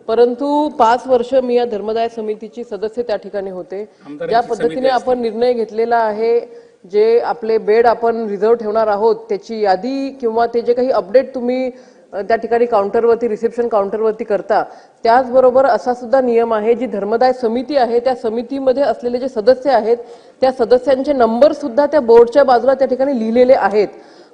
परंतु 5 वर्ष मी या धर्मदाय समितीची सदस्य त्या ठिकाणी होते। ज्या पद्धतीने आपण निर्णय घेतलेला आहे, जे आपले बेड आपण रिझर्व ठेवणार आहोत त्याची यादी किंवा ते जे काही अपडेट तुम्ही त्या ठिकाणी काउंटरवरती रिसेप्शन काउंटरवरती करता, त्याचबरोबर असा सुद्धा नियम आहे, जी धर्मदाय समिती आहे त्या समितीमध्ये असलेले जे सदस्य आहेत त्या सदस्यांचे नंबर सुद्धा त्या बोर्डच्या बाजूला त्या ठिकाणी लिहिलेले आहेत।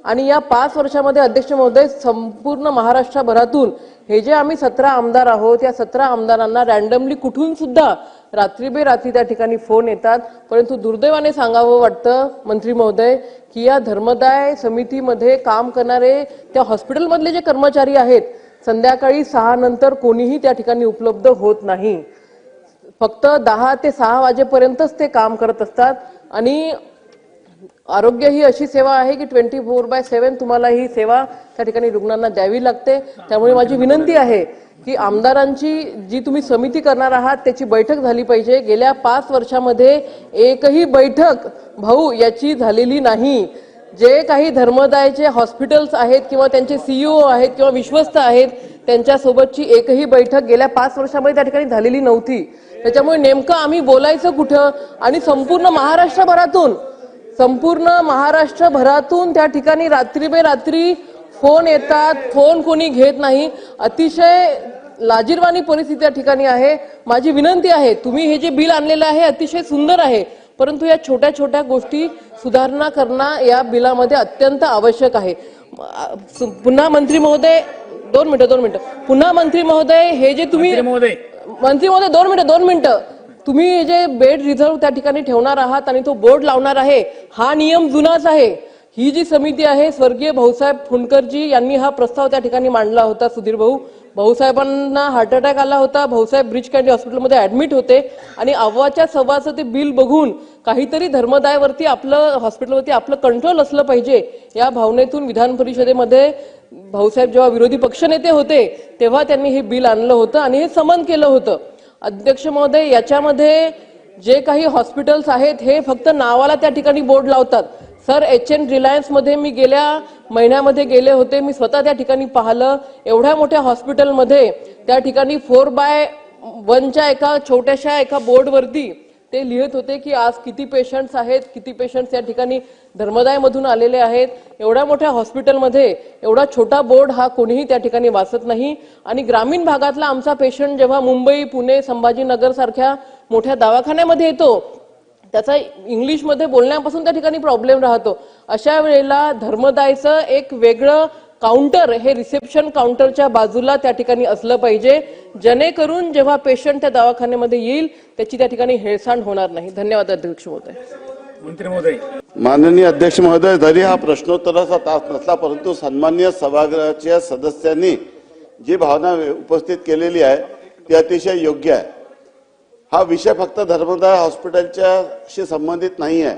आणि या 5 वर्षामध्ये अध्यक्ष महोदय संपूर्ण महाराष्ट्रभरातून हे जे आम्ही 17 आमदार आहोत, या 17 आमदारांना रॅन्डमली कुठून सुद्धा रात्री त्या ठिकाणी फोन येतात। परंतु दुर्दैवाने सांगावं वाटतं मंत्री महोदय की या धर्मदाय समितीमध्ये काम करणारे त्या हॉस्पिटलमधले जे कर्मचारी आहेत, संध्याकाळी 6 नंतर कोणीही त्या ठिकाणी उपलब्ध होत नाही। फक्त 10 ते 6 वाजेपर्यंतच ते काम करत असतात। आणि आरोग्य ही अशी सेवा आहे की 24/7 तुम्हाला ही सेवा त्या ठिकाणी रुग्णांना द्यावी लागते। त्यामुळे माझी विनंती आहे की आमदारांची जी तुम्ही समिती करणार आहात त्याची बैठक झाली पाहिजे। गेल्या 5 वर्षामध्ये एकही बैठक भाऊ याची झालेली नाही। जे काही धर्मदायचे हॉस्पिटल्स आहेत किंवा त्यांचे सीईओ आहेत किंवा विश्वस्त आहेत, त्यांच्यासोबतची एकही बैठक गेल्या 5 वर्षामध्ये त्या ठिकाणी झालेली नव्हती। त्याच्यामुळे नेमकं आम्ही बोलायचं कुठं? आणि संपूर्ण महाराष्ट्रभरातून त्या ठिकाणी रात्री फोन येतात, फोन कोणी घेत नाही। अतिशय लाजिरवाणी परिस्थिती त्या ठिकाणी आहे। माझी विनंती आहे, तुम्ही हे जे बिल आणलेलं आहे अतिशय सुंदर आहे, परंतु या छोट्या गोष्टी सुधारणा करणं या बिलामध्ये अत्यंत आवश्यक आहे। पुन्हा मंत्री महोदय 2 मिनिटं पुन्हा मंत्री महोदय हे जे तुम्ही मंत्री महोदय 2 मिनिटं तुम्ही जे बेड रिझर्व त्या ठिकाणी ठेवणार आहात आणि तो बोर्ड लावणार आहे, हा नियम जुनाच आहे। ही जी समिती आहे, स्वर्गीय भाऊसाहेब फुंडकरजी यांनी हा प्रस्ताव त्या ठिकाणी मांडला होता। सुधीर भाऊसाहेबांना हार्ट अटॅक आला होता, भाऊसाहेब ब्रिज कँडी हॉस्पिटलमध्ये ऍडमिट होते आणि अव्वाच्या सव्वाचं ते बिल बघून काहीतरी धर्मदायवरती आपलं हॉस्पिटलवरती आपलं कंट्रोल असलं पाहिजे या भावनेतून विधान परिषदेमध्ये भाऊसाहेब जेव्हा विरोधी पक्षनेते होते तेव्हा त्यांनी हे बिल आणलं होतं आणि हे समन केलं होतं। अध्यक्ष महोदय, याच्यामध्ये जे काही हॉस्पिटल्स आहेत हे फक्त नावाला त्या ठिकाणी बोर्ड लावतात। सर, HN रिलायन्स मध्ये मी गेल्या महिन्यामध्ये गेले होते, मी स्वतः त्या ठिकाणी पाहिलं। एवढ्या मोठ्या हॉस्पिटलमध्ये त्या ठिकाणी 4x1च्या छोट्याशा एका बोर्डवरती ते लिहित होते की आज किती पेशंट्स आहेत, किती पेशंट्स या ठिकाणी धर्मदायमधून आलेले आहेत। एवढ्या मोठ्या हॉस्पिटलमध्ये एवढा छोटा बोर्ड हा कोणीही त्या ठिकाणी वाचत नाही। आणि ग्रामीण भागातला आमचा पेशंट जेव्हा मुंबई, पुणे, संभाजीनगर सारख्या मोठ्या दवाखान्यामध्ये येतो, त्याचा इंग्लिशमध्ये बोलण्यापासून त्या ठिकाणी प्रॉब्लेम राहतो। अशा वेळेला धर्मदायचं एक वेगळं काउंटर हे रिसेप्शन काउंटरच्या बाजूला त्या ठिकाणी असलं पाहिजे, जेणेकरून जेव्हा पेशंट त्या दवाखान्यामध्ये येईल त्याची त्या ठिकाणी हेळसांड होणार नाही। धन्यवाद अध्यक्ष महोदय। मंत्री महोदय। माननीय अध्यक्ष महोदय, जरी हा प्रश्नोत्तराचा तास नसला परंतु सन्माननीय सभागृहाच्या सदस्यांनी जी भावना उपस्थित केलेली आहे ती अतिशय योग्य आहे। हा विषय फक्त धर्मदाय हॉस्पिटलच्याशी संबंधित नाही आहे,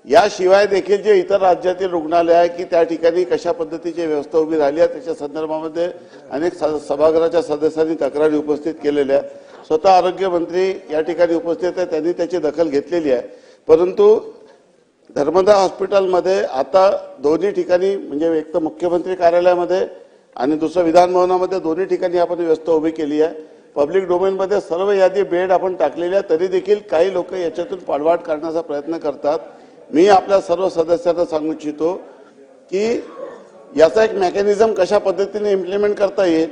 याशिवाय देखील जे इतर राज्यातील रुग्णालय आहे की त्या ठिकाणी कशा पद्धतीची व्यवस्था उभी राहिली आहे त्याच्या संदर्भामध्ये अनेक सभागृहाच्या सदस्यांनी तक्रारी उपस्थित केलेल्या आहे। स्वतः आरोग्य मंत्री या ठिकाणी उपस्थित आहे, त्यांनी त्याची दखल घेतलेली आहे। परंतु धर्मदाय हॉस्पिटलमध्ये आता दोन्ही ठिकाणी म्हणजे एक तर मुख्यमंत्री कार्यालयामध्ये आणि दुसरं विधान भवनामध्ये दोन्ही ठिकाणी आपण व्यवस्था उभी केली आहे। पब्लिक डोमेनमध्ये सर्व यादी बेड आपण टाकलेल्या, तरी देखील काही लोक याच्यातून पाठवाट करण्याचा प्रयत्न करतात। मी आपल्या सर्व सदस्यांना सांगू इच्छितो की याचा एक मेकॅनिझम कशा पद्धतीने इम्प्लिमेंट करता येईल,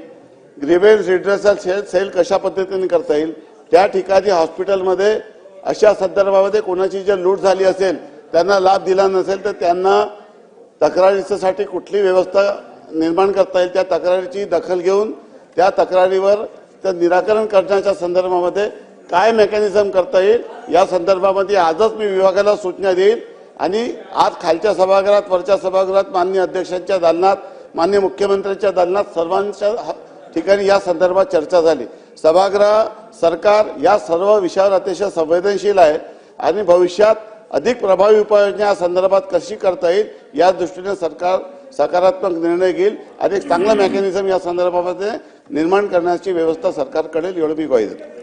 ग्रीव्हन्स रिड्रेसल सेल कशा पद्धतीने करता येईल, त्या ठिकाणी हॉस्पिटलमध्ये अशा संदर्भामध्ये कोणाची जर लूट झाली असेल, त्यांना लाभ दिला नसेल तर त्यांना तक्रारीसाठी कुठली व्यवस्था निर्माण करता येईल, त्या तक्रारीची दखल घेऊन त्या तक्रारीवर तर निराकरण करण्याच्या संदर्भामध्ये काय मेकॅनिझम करता येईल या संदर्भामध्ये आजच मी विभागाला सूचना देईल। आणि आज खालच्या सभागृहात, वरच्या सभागृहात, माननीय अध्यक्षांच्या दालनात, माननीय मुख्यमंत्र्यांच्या दालनात सर्वांच्या ठिकाणी या संदर्भात चर्चा झाली। सभागृह सरकार या सर्व विषयावर अतिशय संवेदनशील आहे आणि भविष्यात अधिक प्रभावी उपाययोजना या संदर्भात कशी करता येईल या दृष्टीने सरकार सकारात्मक निर्णय घेईल आणि एक चांगला मेकॅनिझम या संदर्भामध्ये निर्माण करण्याची व्यवस्था सरकार करेल, एवढं मी ग्वाही देतो।